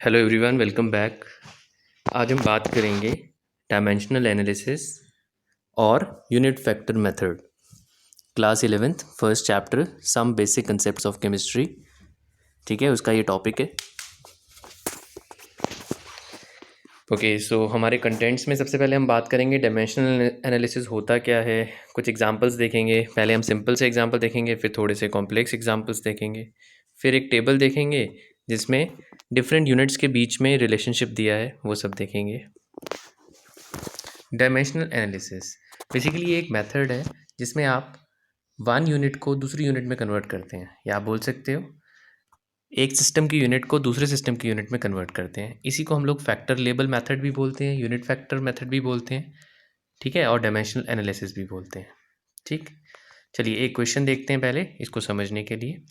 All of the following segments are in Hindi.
Hello everyone, welcome back. आज हम बात करेंगे डायमेंशनल एनालिसिस और unit factor method, class 11th first chapter some basic concepts of chemistry. ठीक है, उसका ये टॉपिक है। ओके, सो हमारे कंटेंट्स में सबसे पहले हम बात करेंगे डायमेंशनल एनालिसिस होता क्या है। कुछ एग्जांपल्स देखेंगे। पहले हम सिंपल से एग्जांपल देखेंगे, फिर थोड़े से कॉम्प्लेक्स एग्जांपल्स देखेंगे, फिर एक टेबल देखेंगे जिसमें डिफरेंट यूनिट्स के बीच में रिलेशनशिप दिया है, वो सब देखेंगे। डायमेंशनल एनालिसिस बेसिकली ये एक मेथड है जिसमें आप वन यूनिट को दूसरी यूनिट में कन्वर्ट करते हैं, या आप बोल सकते हो एक सिस्टम की यूनिट को दूसरे सिस्टम की यूनिट में कन्वर्ट करते हैं। इसी को हम लोग फैक्टर लेबल मेथड भी बोलते हैं, यूनिट फैक्टर मेथड भी बोलते हैं, ठीक है, और डायमेंशनल एनालिसिस भी बोलते हैं। ठीक, चलिए एक क्वेश्चन देखते हैं पहले इसको समझने के लिए।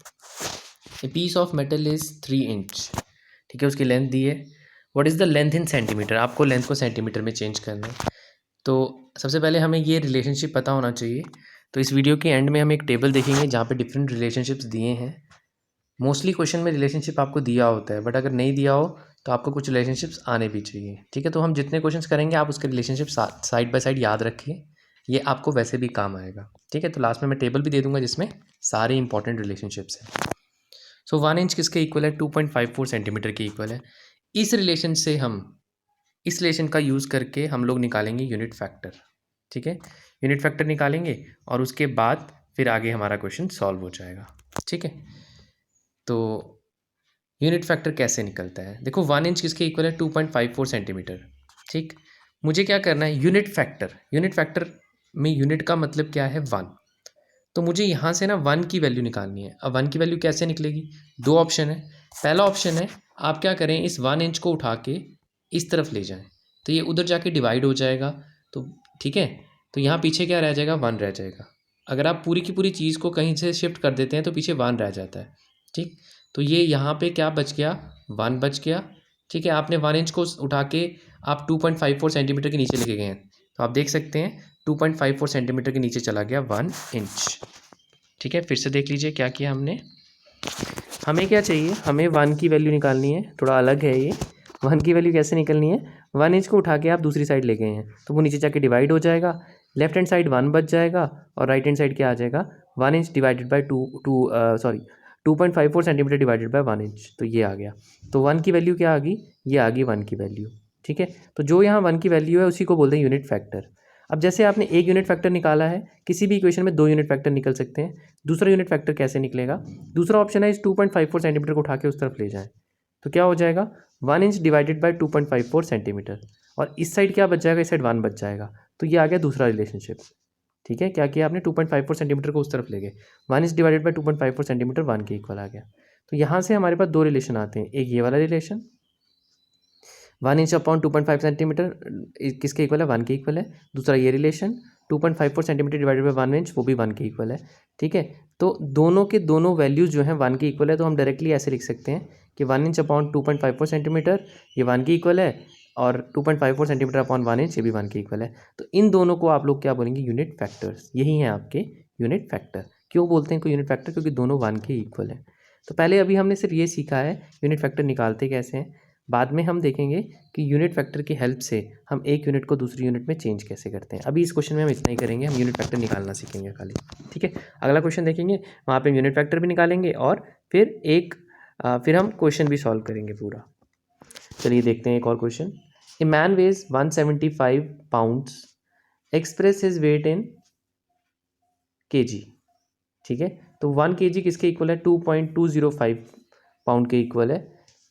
A piece of metal is 3 inch, ठीक है, उसकी लेंथ दी है। What is the length in centimetre, आपको लेंथ को सेंटीमीटर में चेंज करना है। तो सबसे पहले हमें ये रिलेशनशिप पता होना चाहिए। तो इस वीडियो के एंड में हम एक टेबल देखेंगे जहाँ पे डिफरेंट रिलेशनशिप्स दिए हैं। मोस्टली क्वेश्चन में रिलेशनशिप आपको दिया होता है, बट अगर नहीं दिया हो तो आपको कुछ रिलेशनशिप्स आने भी चाहिए। ठीक है, तो हम जितने क्वेश्चंस करेंगे आप उसके रिलेशनशिप साइड बाय साइड याद रखिए, ये आपको वैसे भी काम आएगा। ठीक है, तो लास्ट में मैं टेबल भी दे दूंगा जिसमें सारे इंपॉर्टेंट रिलेशनशिप्स हैं। सो 1 इंच किसके इक्वल है? 2.54 सेंटीमीटर के इक्वल है। इस रिलेशन से हम इस रिलेशन का यूज़ करके हम लोग निकालेंगे यूनिट फैक्टर। ठीक है, यूनिट फैक्टर निकालेंगे और उसके बाद फिर आगे हमारा क्वेश्चन सॉल्व हो जाएगा। ठीक है, तो यूनिट फैक्टर कैसे निकलता है? देखो 1 इंच किसके इक्वल है? 2.54 सेंटीमीटर। ठीक, मुझे क्या करना है? Unit factor. यूनिट फैक्टर में यूनिट का मतलब क्या है? 1। तो मुझे यहाँ से ना 1 की वैल्यू निकालनी है। अब 1 की वैल्यू कैसे निकलेगी? दो ऑप्शन है। पहला ऑप्शन है, आप क्या करें, इस 1 इंच को उठा के इस तरफ ले जाएं, तो ये उधर जाके डिवाइड हो जाएगा। तो ठीक है, तो यहाँ पीछे क्या रह जाएगा? 1 रह जाएगा। अगर आप पूरी की पूरी चीज़ को कहीं से शिफ्ट कर देते हैं तो पीछे 1 रह जाता है। ठीक, तो ये यहाँ पे क्या बच गया? 1 बच गया। ठीक है, आपने 1 इंच को उठा के आप 2.54 सेंटीमीटर के नीचे लेके गए हैं, तो आप देख सकते हैं 2.54 सेंटीमीटर के नीचे चला गया 1 इंच। ठीक है, फिर से देख लीजिए क्या किया हमने। हमें क्या चाहिए? हमें 1 की वैल्यू निकालनी है। थोड़ा अलग है ये। 1 की वैल्यू कैसे निकलनी है? 1 इंच को उठा के आप दूसरी साइड ले गए हैं तो वो नीचे जाके डिवाइड हो जाएगा। लेफ्ट हैंड साइड 1 बच जाएगा और राइट हैंड साइड क्या आ जाएगा? 1 inch divided by 2.54 centimetre divided by 1 inch, तो ये आ गया। तो 1 की वैल्यू क्या आ गई? ये आ गई 1 की वैल्यू। ठीक है, तो जो यहाँ 1 की वैल्यू है उसी को बोलते हैं यूनिट फैक्टर। अब जैसे आपने एक यूनिट फैक्टर निकाला है, किसी भी इक्वेशन में 2 यूनिट फैक्टर निकल सकते हैं। दूसरा यूनिट फैक्टर कैसे निकलेगा? दूसरा ऑप्शन है इस 2.54 सेंटीमीटर को उठा के उस तरफ ले जाएं, तो क्या हो जाएगा? 1 इंच डिवाइडेड बाई 2.54 सेंटीमीटर, और इस साइड क्या बच जाएगा? इस साइड 1 बच जाएगा। तो ये आ गया दूसरा रिलेशनशिप। ठीक है, क्या किया आपने? 2.54 सेंटीमीटर को उस तरफ ले गए, 1 इंच डिवाइडेड बाई 2.54 सेंटीमीटर 1 के इक्वल आ गया। तो यहाँ से हमारे पास दो रिलेशन आते हैं। एक ये वाला रिलेशन 1 इंच अपॉन 2.5 सेंटीमीटर किसके इक्वल है? 1 के इक्वल है। दूसरा ये relation 2.54 centimetre divided by 1 inch, वो भी 1 के इक्वल है। ठीक है, तो दोनों के दोनों वैल्यूज़ जो हैं 1 के इक्वल है, तो हम डायरेक्टली ऐसे लिख सकते हैं कि 1 इंच अपॉन 2.54 सेंटीमीटर ये 1 के इक्वल है, और 2.54 सेंटीमीटर अपॉन 1 इंच ये भी 1 के इक्वल है। तो इन दोनों को आप लोग क्या बोलेंगे? Unit factors. यही हैं आपके यूनिट फैक्टर। क्यों बोलते हैं को यूनिट फैक्टर? क्योंकि दोनों 1 के इक्वल हैं। तो पहले अभी हमने सिर्फ ये सीखा है यूनिट फैक्टर निकालते कैसे हैं। बाद में हम देखेंगे कि यूनिट फैक्टर की हेल्प से हम एक यूनिट को दूसरी यूनिट में चेंज कैसे करते हैं। अभी इस क्वेश्चन में हम इतना ही करेंगे, हम यूनिट फैक्टर निकालना सीखेंगे खाली। ठीक है, अगला क्वेश्चन देखेंगे, वहाँ पे यूनिट फैक्टर भी निकालेंगे और फिर हम क्वेश्चन भी सॉल्व करेंगे पूरा। चलिए देखते हैं एक और question. A man weighs 175 pounds, express his weight in KG. ठीक है, तो 1 केजी किसके इक्वल है? 2.205 पाउंड के इक्वल है।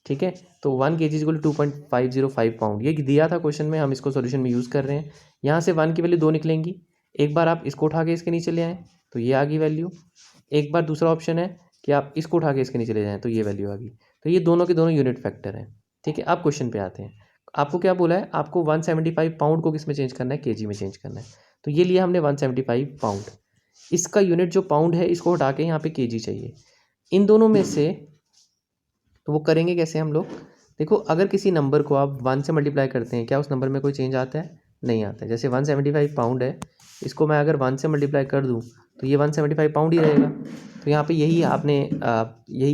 ठीक है, तो 1 केजी इक्वल 2.505 पाउंड, ये दिया था क्वेश्चन में, हम इसको सॉल्यूशन में यूज़ कर रहे हैं। यहाँ से 1 की वैल्यू 2 निकलेंगी। एक बार आप इसको उठा के इसके नीचे ले आएँ तो ये आ गई वैल्यू। एक बार दूसरा ऑप्शन है कि आप इसको उठा के इसके नीचे ले जाएँ तो ये वैल्यू आ गई। तो ये दोनों के दोनों यूनिट फैक्टर हैं। ठीक है, अब क्वेश्चन पे आते हैं। आपको क्या बोला है? आपको 175 पाउंड को किस में चेंज करना है? केजी में चेंज करना है। तो ये लिया हमने 175 पाउंड। इसका यूनिट जो पाउंड है इसको हटा के यहाँ पे केजी चाहिए। इन दोनों में से तो वो करेंगे कैसे हम लोग? देखो, अगर किसी नंबर को आप 1 से मल्टीप्लाई करते हैं, क्या उस नंबर में कोई चेंज आता है? नहीं आता है। जैसे 175 पाउंड है, इसको मैं अगर 1 से मल्टीप्लाई कर दूँ तो ये 175 पाउंड ही रहेगा। तो यहाँ पे यही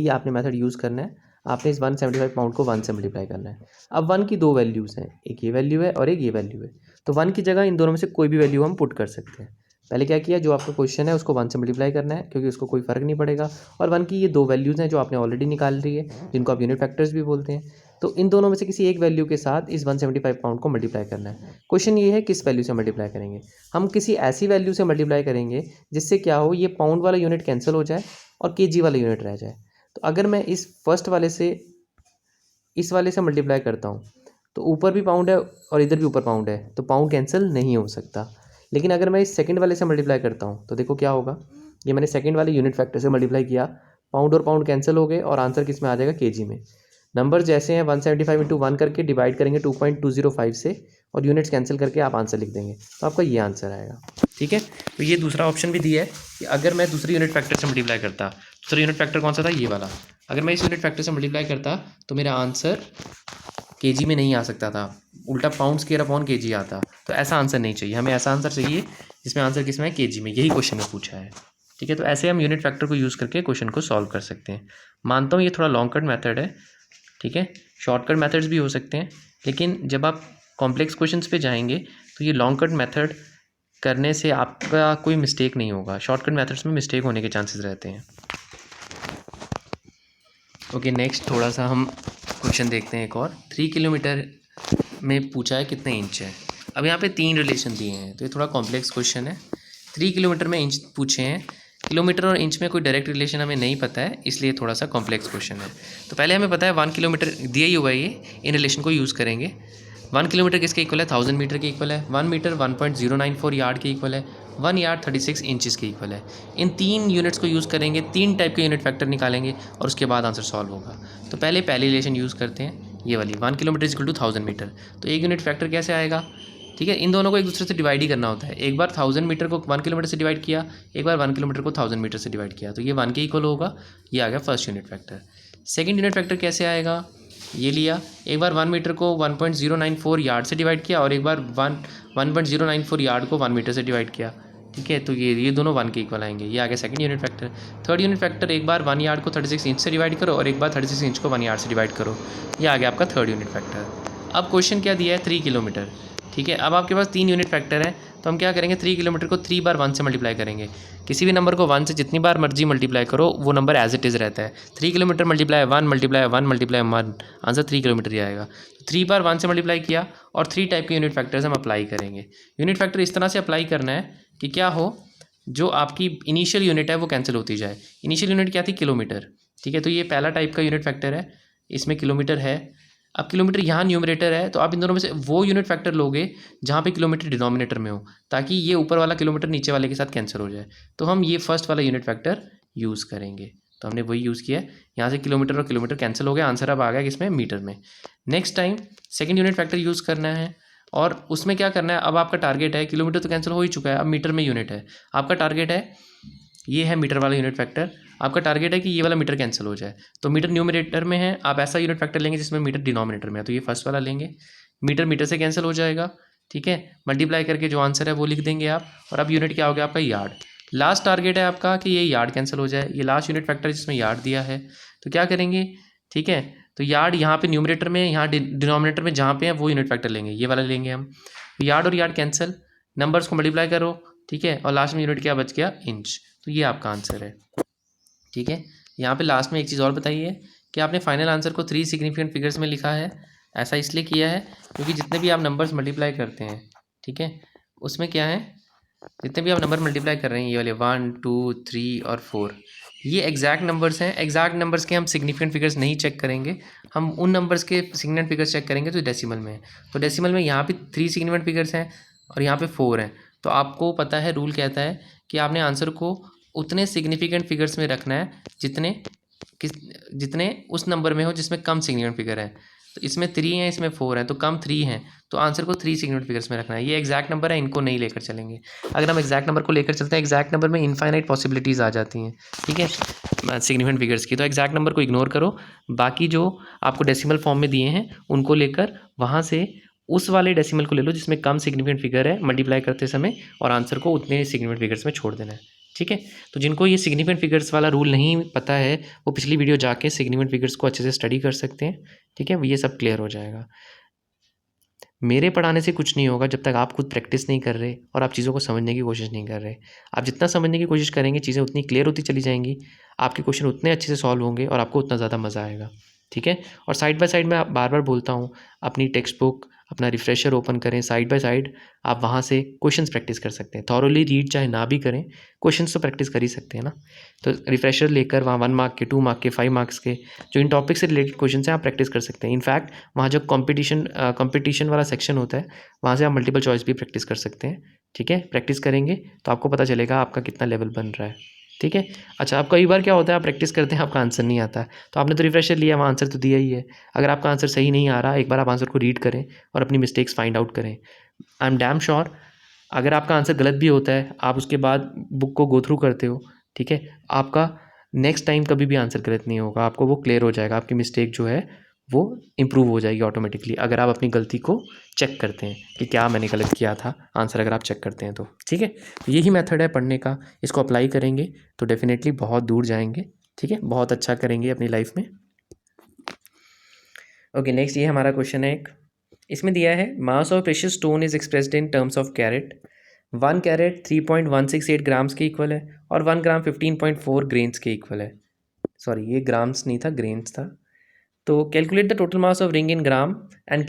आपने मेथड यूज़ करना है। आपने इस 175 पाउंड को 1 से मल्टीप्लाई करना है। अब 1 की दो वैल्यूज़ हैं, एक ये वैल्यू है और एक ये वैल्यू है, तो 1 की जगह इन दोनों में से कोई भी वैल्यू हम पुट कर सकते हैं। पहले क्या किया, जो आपका क्वेश्चन है उसको 1 से मल्टीप्लाई करना है क्योंकि उसको कोई फ़र्क नहीं पड़ेगा, और 1 की ये दो वैल्यूज़ हैं जो आपने ऑलरेडी निकाल ली है, जिनको आप यूनिट फैक्टर्स भी बोलते हैं। तो इन दोनों में से किसी एक वैल्यू के साथ इस 175 पाउंड को मल्टीप्लाई करना है। क्वेश्चन ये है किस वैल्यू से मल्टीप्लाई करेंगे। हम किसी ऐसी वैल्यू से मल्टीप्लाई करेंगे जिससे क्या हो, ये पाउंड वाला यूनिट कैंसिल हो जाए और केजी वाला यूनिट रह जाए। तो अगर मैं इस फर्स्ट वाले से इस वाले से मल्टीप्लाई करता हूँ तो ऊपर भी पाउंड है और इधर भी ऊपर पाउंड है, तो पाउंड कैंसिल नहीं हो सकता। लेकिन अगर मैं इस सेकंड वाले से मल्टीप्लाई करता हूँ तो देखो क्या होगा, ये मैंने सेकंड वाले यूनिट फैक्टर से मल्टीप्लाई किया, पाउंड और पाउंड कैंसिल हो गए और आंसर किस में आ जाएगा, केजी में। नंबर जैसे हैं 175 इंटू 1 करके डिवाइड करेंगे 2.205 से और यूनिट्स कैंसिल करके आप आंसर लिख देंगे, तो आपका ये आंसर आएगा। ठीक है, तो ये दूसरा ऑप्शन भी दिया है कि अगर मैं दूसरे यूनिट फैक्टर से मल्टीप्लाई करता, दूसरा यूनिट फैक्टर कौन सा था, ये वाला, अगर मैं इस यूनिट फैक्टर से मल्टीप्लाई करता तो मेरा आंसर केजी में नहीं आ सकता था, उल्टा पाउंड स्क्वायर अपॉन केजी आता। तो ऐसा आंसर नहीं चाहिए, हमें ऐसा आंसर चाहिए जिसमें आंसर किस में है, केजी में। यही क्वेश्चन में पूछा है। ठीक है, तो ऐसे हम यूनिट फैक्टर को यूज़ करके क्वेश्चन को सॉल्व कर सकते हैं। मानता हूँ ये थोड़ा लॉन्ग कट मेथड है, ठीक है, शॉर्टकट मेथड्स भी हो सकते हैं, लेकिन जब आप कॉम्प्लेक्स क्वेश्चंस पे जाएंगे तो ये लॉन्ग कट मेथड करने से आपका कोई मिस्टेक नहीं होगा, शॉर्टकट मेथड्स में मिस्टेक होने के चांसेस रहते हैं। ओके, नेक्स्ट थोड़ा सा हम क्वेश्चन देखते हैं एक और। 3 किलोमीटर में पूछा है कितने इंच है। अब यहाँ पे 3 रिलेशन दिए हैं, तो ये थोड़ा कॉम्प्लेक्स क्वेश्चन है। 3 किलोमीटर में इंच पूछे हैं, किलोमीटर और इंच में कोई डायरेक्ट रिलेशन हमें नहीं पता है, इसलिए थोड़ा सा कॉम्प्लेक्स क्वेश्चन है। तो पहले हमें पता है 1 किलोमीटर दिया ही हुआ है, ये इन रिलेशन को यूज़ करेंगे। 1 किलोमीटर किसके इक्वल है, 1000 मीटर के इक्वल है। 1 मीटर 1.094 यार्ड के इक्वल है। 1 यार्ड 36 इंचज़ के इक्वल है। इन 3 यूनिट्स को यूज़ करेंगे, 3 टाइप के यूनिट फैक्टर निकालेंगे और उसके बाद आंसर सॉल्व होगा। तो पहले पहली रिलेशन यूज़ करते हैं, ये वाली 1 किलोमीटर इक्वल टू 1000 मीटर। तो एक यूनिट फैक्टर कैसे आएगा, ठीक है, इन दोनों को एक दूसरे से डिवाइड ही करना होता है। एक बार 1000 मीटर को 1 किलोमीटर से डिवाइड किया, एक बार 1 किलोमीटर को 1000 मीटर से डिवाइड किया, तो ये 1 के इक्वल होगा। ये आ गया first unit factor. Second unit factor कैसे आएगा, ये लिया, एक बार 1 मीटर को 1.094 यार्ड से डिवाइड किया और एक बार 1.094 यार्ड को 1 मीटर से डिवाइड किया। ठीक है, तो ये दोनों 1 के इक्वल आएंगे। ये आ गया second unit factor. Third unit factor, एक बार 1 यार्ड को 36 इंच से डिवाइड करो और एक बार 36 इंच को 1 यार्ड से डिवाइड करो। ये आ गया आपका थर्ड यूनिट फैक्टर। अब क्वेश्चन क्या दिया है, 3 किलोमीटर। ठीक है, अब आपके पास 3 यूनिट फैक्टर है, तो हम क्या करेंगे, 3 किलोमीटर को 3 बार 1 से मल्टीप्लाई करेंगे। किसी भी नंबर को 1 से जितनी बार मर्जी मल्टीप्लाई करो, वो नंबर एज इट इज़ रहता है। 3 kilometre multiply 1 multiply 1 multiply 1, answer 3 kilometre ही आएगा। 3 बार 1 से मल्टीप्लाई किया और 3 टाइप के यूनिट फैक्टर्स हम अप्लाई करेंगे। यूनिट फैक्टर इस तरह से अप्लाई करना है कि क्या हो, जो आपकी इनिशियल यूनिट है वो कैंसिल होती जाए। इनिशियल यूनिट क्या थी, किलोमीटर। ठीक है, तो ये पहला टाइप का यूनिट फैक्टर है, इसमें किलोमीटर है। अब किलोमीटर यहाँ न्यूमरेटर है, तो आप इन दोनों में से वो यूनिट फैक्टर लोगे जहाँ पे किलोमीटर डिनोमिनेटर में हो, ताकि ये ऊपर वाला किलोमीटर नीचे वाले के साथ कैंसिल हो जाए। तो हम ये फर्स्ट वाला यूनिट फैक्टर यूज़ करेंगे, तो हमने वही यूज़ किया है। यहाँ से किलोमीटर और किलोमीटर कैंसिल हो गया, आंसर अब आ गया किसमें, मीटर में। Next time second unit factor use करना है और उसमें क्या करना है, अब आपका टारगेट है, किलोमीटर तो कैंसिल हो ही चुका है, अब मीटर में यूनिट है। आपका टारगेट है, ये है मीटर वाला यूनिट फैक्टर, आपका टारगेट है कि ये वाला मीटर कैंसिल हो जाए। तो मीटर न्यूमरेटर में है, आप ऐसा यूनिट फैक्टर लेंगे जिसमें मीटर डिनोमिनेटर में है, तो ये फर्स्ट वाला लेंगे। मीटर मीटर से कैंसिल हो जाएगा, ठीक है, मल्टीप्लाई करके जो आंसर है वो लिख देंगे आप, और अब यूनिट क्या हो गया आपका, यार्ड। लास्ट टारगेट है आपका कि ये यार्ड कैंसिल हो जाए, ये लास्ट यूनिट फैक्टर जिसमें यार्ड दिया है। तो क्या करेंगे, ठीक है, तो यार्ड यहाँ पे न्यूमरेटर में, यहाँ डिनोमिनेटर में जहाँ पे है वो यूनिट फैक्टर लेंगे, ये वाला लेंगे हम। यार्ड और यार्ड कैंसिल, नंबर्स को मल्टीप्लाई करो, ठीक है, और लास्ट में यूनिट क्या बच गया, इंच। तो ये आपका आंसर है। ठीक है, यहाँ पे लास्ट में एक चीज़ और बताइए कि आपने फाइनल आंसर को 3 सिग्निफिकेंट फिगर्स में लिखा है। ऐसा इसलिए किया है क्योंकि जितने भी आप नंबर्स मल्टीप्लाई करते हैं, ठीक है, उसमें क्या है, जितने भी आप नंबर मल्टीप्लाई कर रहे हैं, ये वाले 1 2 3 और 4, ये एग्जैक्ट नंबर्स हैं। एग्जैक्ट नंबर्स के हम सिग्निफिकेंट फिगर्स नहीं चेक करेंगे, हम उन नंबर्स के सिग्निफिकेंट फिगर्स चेक करेंगे जो डेसिमल में है। तो डेसिमल में यहाँ पे 3 सिग्निफिकेंट फिगर्स हैं और यहाँ पे 4 हैं। तो आपको पता है, रूल कहता है कि आपने आंसर को उतने सिग्निफिकेंट फिगर्स में रखना है जितने उस नंबर में हो जिसमें कम सिग्निफिकेंट फिगर है। तो इसमें 3 हैं, इसमें 4 हैं, तो कम 3 हैं, तो आंसर को 3 सिग्निफिकेंट फिगर्स में रखना है। ये एग्जैक्ट नंबर है, इनको नहीं लेकर चलेंगे। अगर हम एग्जैक्ट नंबर को लेकर चलते हैं, एग्जैक्ट नंबर में इनफाइनाइट पॉसिबिलिटीज़ आ जाती हैं, ठीक है, सिग्निफिकेंट फिगर्स की। तो एग्जैक्ट नंबर को इग्नोर करो, बाकी जो आपको डेसिमल फॉर्म में दिए हैं उनको लेकर वहाँ से उस वाले डेसिमल को ले लो जिसमें कम सिग्निफिकेंट फिगर है मल्टीप्लाई करते समय, और आंसर को उतने सिग्निफिकेंट फिगर्स में छोड़ देना है। ठीक है। तो जिनको ये सिग्निफिकेंट फिगर्स वाला रूल नहीं पता है वो पिछली वीडियो जाके सिग्निफिकेंट फिगर्स को अच्छे से स्टडी कर सकते हैं, ठीक है। ये सब क्लियर हो जाएगा। मेरे पढ़ाने से कुछ नहीं होगा जब तक आप खुद प्रैक्टिस नहीं कर रहे और आप चीज़ों को समझने की कोशिश नहीं कर रहे। आप जितना समझने की कोशिश करेंगे चीज़ें उतनी क्लियर होती चली जाएंगी, आपके क्वेश्चन उतने अच्छे से सॉल्व होंगे और आपको उतना ज़्यादा मज़ा आएगा, ठीक है। और साइड बाय साइड मैं बार बार बोलता हूँ, अपनी टेक्स्ट बुक, अपना रिफ्रेशर ओपन करें, साइड बाय साइड आप वहाँ से क्वेश्चंस प्रैक्टिस कर सकते हैं। थॉरोली रीड चाहे ना भी करें, क्वेश्चंस तो प्रैक्टिस कर ही सकते हैं ना। तो रिफ्रेशर लेकर वहाँ 1 मार्क के, 2 मार्क के, 5 मार्क्स के जो इन टॉपिक से रिलेटेड क्वेश्चन हैं आप प्रैक्टिस कर सकते हैं। इनफैक्ट वहाँ जो कंपटीशन वाला सेक्शन होता है वहाँ से आप मल्टीपल चॉइस भी प्रैक्टिस कर सकते हैं, ठीक है। प्रैक्टिस करेंगे तो आपको पता चलेगा आपका कितना लेवल बन रहा है, ठीक है। अच्छा, अब कई बार क्या होता है आप प्रैक्टिस करते हैं आपका आंसर नहीं आता है, तो आपने तो रिफ्रेशर लिया, वहाँ आंसर तो दिया ही है। अगर आपका आंसर सही नहीं आ रहा, एक बार आप आंसर को रीड करें और अपनी मिस्टेक्स फाइंड आउट करें। आई एम डैम श्योर अगर आपका आंसर गलत भी होता है, आप उसके बाद बुक को गो थ्रू करते हो, ठीक है, आपका नेक्स्ट टाइम कभी भी आंसर गलत नहीं होगा, आपको वो क्लियर हो जाएगा, आपकी मिस्टेक जो है वो इम्प्रूव हो जाएगी ऑटोमेटिकली अगर आप अपनी गलती को चेक करते हैं कि क्या मैंने गलत किया था। आंसर अगर आप चेक करते हैं तो, ठीक है। यही मेथड है पढ़ने का, इसको अप्लाई करेंगे तो डेफिनेटली बहुत दूर जाएंगे, ठीक है, बहुत अच्छा करेंगे अपनी लाइफ में। ओके, नेक्स्ट ये हमारा क्वेश्चन है एक, इसमें दिया है mass of precious stone is expressed in terms of carat. 1 carat 3.168 grams के इक्वल है और 1 ग्राम 15.4 ग्रेन्स के इक्वल है। सॉरी, ये ग्राम्स नहीं था, ग्रेन्स था। तो calculate the total mass of ring in gram and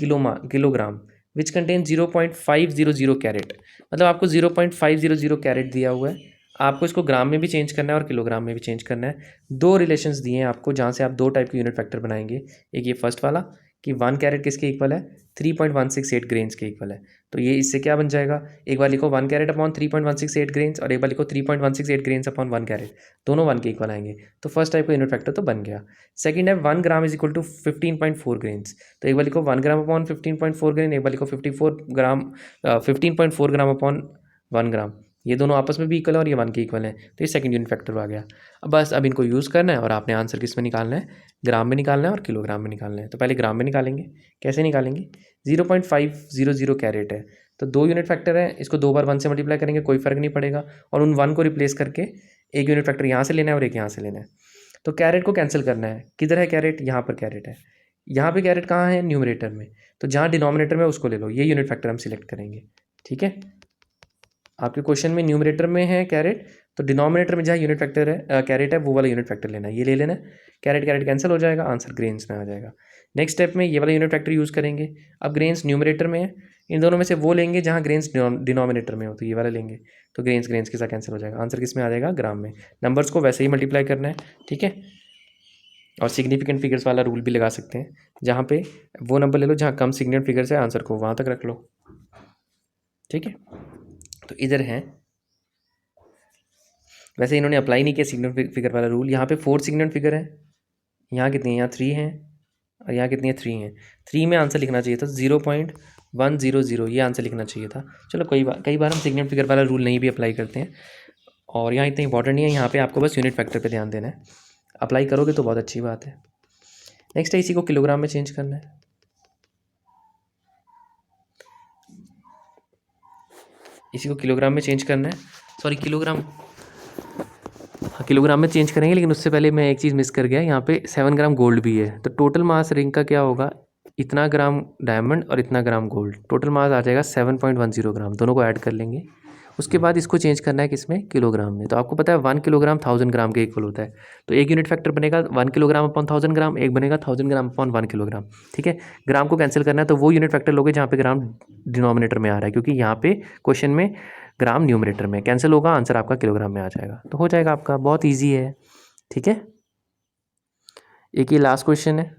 kilogram which contain 0.500 carat. मतलब आपको 0.500 कैरेट दिया हुआ है, आपको इसको ग्राम में भी चेंज करना है और किलोग्राम में भी चेंज करना है। दो रिलेशंस दिए हैं आपको जहाँ से आप दो टाइप के यूनिट फैक्टर बनाएंगे। एक ये फर्स्ट वाला कि 1 कैरेट किसके इक्वल है, 3.168 ग्रेन्स के इक्वल है। तो ये इससे क्या बन जाएगा, एक बार लिखो 1 कैरेट अपॉन 3.168 ग्रेन्स और एक बार लिखो 3.168 ग्रेन्स अपॉन 1 कैरेट, दोनों 1 के इक्वल आएंगे। तो फर्स्ट टाइप का यूनिट फैक्टर तो बन गया। सेकंड है 1 gram is equal to 15.4 grains. तो एक बार लिखो 1 ग्राम अपॉन 15.4 ग्रेन, एक बार लिखो 15.4 ग्राम अपॉन 1 ग्राम। ये दोनों आपस में भी इक्वल है और ये 1 के इक्वल है, तो ये सेकंड यूनिट फैक्टर आ गया। अब बस अब इनको यूज़ करना है और आपने आंसर किस में निकालना है, ग्राम में निकालना है और किलोग्राम में निकालना है। तो पहले ग्राम में निकालेंगे, कैसे निकालेंगे, 0.500 कैरेट है तो दो यूनिट फैक्टर है, इसको दो बार 1 से मल्टीप्लाई करेंगे कोई फ़र्क नहीं पड़ेगा, और उन 1 को रिप्लेस करके एक यूनिट फैक्टर यहाँ से लेना है और एक यहाँ से लेना है। तो कैरेट को कैंसिल करना है, किधर है कैरेट, यहाँ पर कैरेट है। यहाँ पे कैरेट कहाँ है, न्यूमरेटर में, तो जहाँ डिनोमिनेटर में उसको ले लो, ये यूनिट फैक्टर हम सिलेक्ट करेंगे, ठीक है। आपके क्वेश्चन में न्यूमरेटर में है कैरेट, तो डिनोमिनेटर में जहाँ यूनिट फैक्टर है कैरेट है वो वाला यूनिट फैक्टर लेना है, ये ले लेना है। कैरेट कैरेट कैंसिल हो जाएगा, आंसर ग्रेन्स में आ जाएगा। नेक्स्ट स्टेप में ये वाला यूनिट फैक्टर यूज़ करेंगे। अब ग्रेन्स न्यूमरेटर में है, इन दोनों में से वो लेंगे जहाँ ग्रेन्स डिनोमिनेटर में हो, तो ये वाला लेंगे, तो ग्रेन्स ग्रेन्स के साथ कैंसिल हो जाएगा, आंसर किस में आ जाएगा, ग्राम में। नंबर्स को वैसे ही मल्टीप्लाई करना है, ठीक है। और सिग्निफिकेंट फिगर्स वाला रूल भी लगा सकते हैं, जहाँ पे वो नंबर ले लो जहाँ कम सिग्निफिकेंट फिगर्स है, आंसर को वहाँ तक रख लो, ठीक है। तो इधर है, वैसे इन्होंने अप्लाई नहीं किया सिग्निफिकेंट फिगर वाला रूल। यहाँ पे 4 सिग्निफिकेंट फिगर है, यहाँ कितनी है, यहाँ 3 हैं और यहाँ कितनी है, 3 हैं। 3 में आंसर लिखना चाहिए था 0.100, ये आंसर लिखना चाहिए था। चलो कई बार हम सिग्निफिकेंट फिगर वाला रूल नहीं भी अप्लाई करते हैं और यहाँ इतना इंपॉर्टेंट नहीं है, यहाँ पे आपको बस यूनिट फैक्टर पे ध्यान देना है। अप्लाई करोगे तो बहुत अच्छी बात है। नेक्स्ट है इसी को किलोग्राम में चेंज करना है। इसी को किलोग्राम में चेंज करना है, सॉरी किलोग्राम, हाँ किलोग्राम में चेंज करेंगे, लेकिन उससे पहले मैं एक चीज़ मिस कर गया, यहाँ पे 7 ग्राम गोल्ड भी है। तो टोटल मास रिंग का क्या होगा, इतना ग्राम डायमंड और इतना ग्राम गोल्ड, टोटल मास आ जाएगा 7.10 ग्राम। दोनों को ऐड कर लेंगे, उसके बाद इसको चेंज करना है किसमें, किलोग्राम में। तो आपको पता है 1 किलोग्राम 1000 ग्राम के इक्वल होता है, तो एक यूनिट फैक्टर बनेगा 1 किलोग्राम अपॉन 1000 ग्राम, एक बनेगा 1000 ग्राम अपॉन 1 किलोग्राम, ठीक है। ग्राम को कैंसिल करना है तो वो यूनिट फैक्टर लोगे जहाँ पे ग्राम डिनोमिनेटर में आ रहा है, क्योंकि यहाँ पे क्वेश्चन में ग्राम न्यूमरेटर में, कैंसिल होगा, आंसर आपका किलोग्राम में आ जाएगा। तो हो जाएगा आपका, बहुत ईजी है, ठीक है। एक ये लास्ट क्वेश्चन है,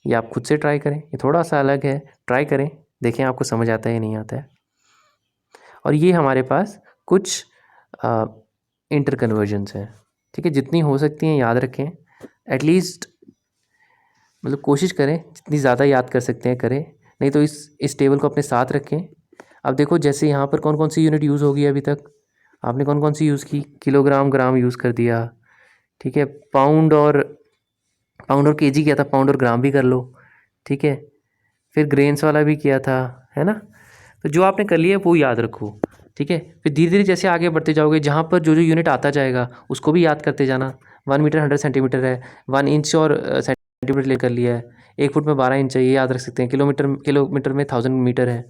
ये आप खुद से ट्राई करें, ये थोड़ा सा अलग है, ट्राई करें, देखें आपको समझ आता है या नहीं आता है। और ये हमारे पास कुछ इंटर कन्वर्जन्स हैं, ठीक है, जितनी हो सकती हैं याद रखें, एटलीस्ट मतलब कोशिश करें जितनी ज़्यादा याद कर सकते हैं करें, नहीं तो इस टेबल को अपने साथ रखें। अब देखो जैसे यहाँ पर कौन कौन सी यूनिट यूज़ होगी, अभी तक आपने कौन कौन सी यूज़ की, किलोग्राम ग्राम यूज़ कर दिया, ठीक है। पाउंड और केजी किया था, पाउंड और ग्राम भी कर लो, ठीक है। फिर ग्रेन्स वाला भी किया था, है ना। तो जो आपने कर लिया वो याद रखो, ठीक है। फिर धीरे धीरे जैसे आगे बढ़ते जाओगे, जहाँ पर जो जो यूनिट आता जाएगा उसको भी याद करते जाना। 1 मीटर 100 सेंटीमीटर है, 1 इंच और सेंटीमीटर लेकर लिया है। 1 फुट में 12 इंच है, ये याद रख सकते हैं। किलोमीटर में 1000 मीटर है,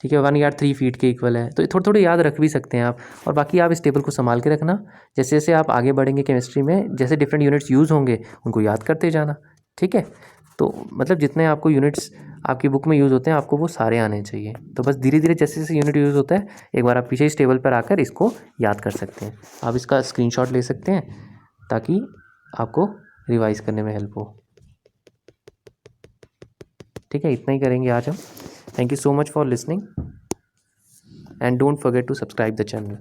ठीक है। 1 यार्ड 3 फीट के इक्वल है। तो थोड़े थोड़े याद रख भी सकते हैं आप। और बाकी आप इस टेबल को संभाल के रखना। जैसे जैसे आप आगे बढ़ेंगे केमिस्ट्री में, जैसे डिफरेंट यूनिट्स यूज़ होंगे उनको याद करते जाना, ठीक है। तो मतलब जितने आपको यूनिट्स आपकी बुक में यूज़ होते हैं आपको वो सारे आने चाहिए। तो बस धीरे धीरे जैसे जैसे यूनिट यूज़ होता है एक बार आप पीछे इस टेबल पर आकर इसको याद कर सकते हैं। आप इसका स्क्रीनशॉट ले सकते हैं ताकि आपको रिवाइज करने में हेल्प हो, ठीक है। इतना ही करेंगे आज हम। Thank you so much for listening and don't forget to subscribe the channel.